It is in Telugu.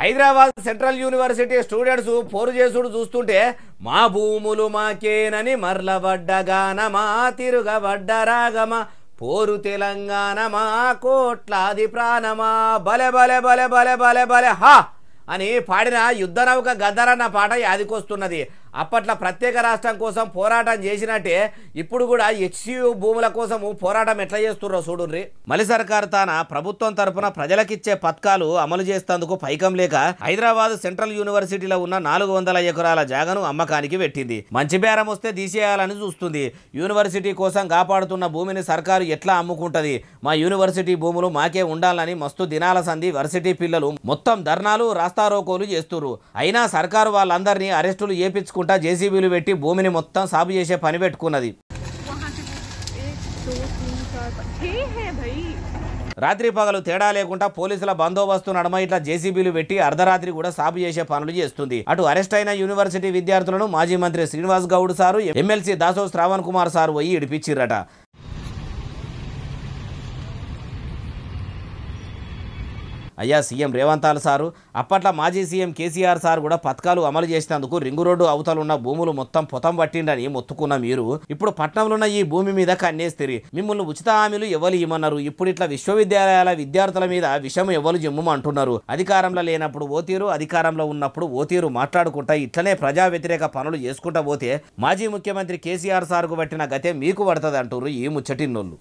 హైదరాబాద్ సెంట్రల్ యూనివర్సిటీ స్టూడెంట్స్ పోరు చేసుడు చూస్తుంటే మా భూములు మాకేనని మర్లబడ్డగానమా తిరుగబడ్డరాగమా పోరు తెలంగాణ మా కోట్లాది ప్రాణమా బలె బలె బలె బలె బలె బలె హా అని పాడిన యుద్ధ నౌక గద్దరన్న పాట యాదికొస్తున్నది. అప్పట్లో ప్రత్యేక రాష్ట్రం కోసం పోరాటం చేసినట్టే ఇప్పుడు కూడా హెచ్సియు భూముల కోసము పోరాటం ఎట్లా చేస్తుర్రో చూడుర్రి. మలి సర్కార్ తాన ప్రభుత్వం తరపున ప్రజలకిచ్చే పథకాలు అమలు చేసేందుకు పైకం లేక హైదరాబాద్ సెంట్రల్ యూనివర్సిటీలో ఉన్న 400 ఎకరాల జాగను అమ్మకానికి పెట్టింది. మంచి బేరం వస్తే తీసేయాలని చూస్తుంది. యూనివర్సిటీ కోసం కాపాడుతున్న భూమిని సర్కారు ఎట్లా అమ్ముకుంటది? మా యూనివర్సిటీ భూములు మాకే ఉండాలని మస్తు దినాల సంధి వర్సిటీ పిల్లలు మొత్తం ధర్నాలు రాస్తారోకోలు చేస్తుర్రు. అయినా సర్కారు వాళ్ళందరినీ అరెస్టులు చేపించుకుంటా జేసీబీలు పెట్టి భూమిని మొత్తం సాగు చేసే పని పెట్టుకున్నది. రాత్రి పగలు తేడా లేకుండా పోలీసుల బందోబస్తు నడమ ఇట్లా జేసీబీలు పెట్టి అర్ధరాత్రి కూడా సాగు చేసే పనులు చేస్తుంది. అటు అరెస్ట్ అయిన యూనివర్సిటీ విద్యార్థులను మాజీ మంత్రి శ్రీనివాస్ గౌడ్ సారు, ఎమ్మెల్సీ దాసో శ్రావణ్ కుమార్ సారు పోయి ఇడిపించిర్రట. అయ్యా సీఎం రేవంత్ సారు, అప్పట్లో మాజీ సీఎం కేసీఆర్ సార్ కూడా పథకాలు అమలు చేసినందుకు రింగు రోడ్డు అవతలున్న భూములు మొత్తం పొతం పట్టిండని మొత్తుకున్న మీరు ఇప్పుడు పట్నంలో ఉన్న ఈ భూమి మీద కన్నేస్తిరి. మిమ్మల్ని ఉచిత హామీలు ఎవరు ఇమ్మన్నారు? ఇప్పుడు ఇట్లా విశ్వవిద్యాలయాల విద్యార్థుల మీద విషయం ఎవరు జమ్మంటున్నారు? అధికారంలో లేనప్పుడు ఓ తీరు, అధికారంలో ఉన్నప్పుడు ఓ తీరు మాట్లాడుకుంటా ఇట్లనే ప్రజా వ్యతిరేక పనులు చేసుకుంటా పోతే మాజీ ముఖ్యమంత్రి కేసీఆర్ సార్కు పట్టిన గతే మీకు పడుతుంది అంటారు ఈ ముచ్చటిన్నోళ్ళు.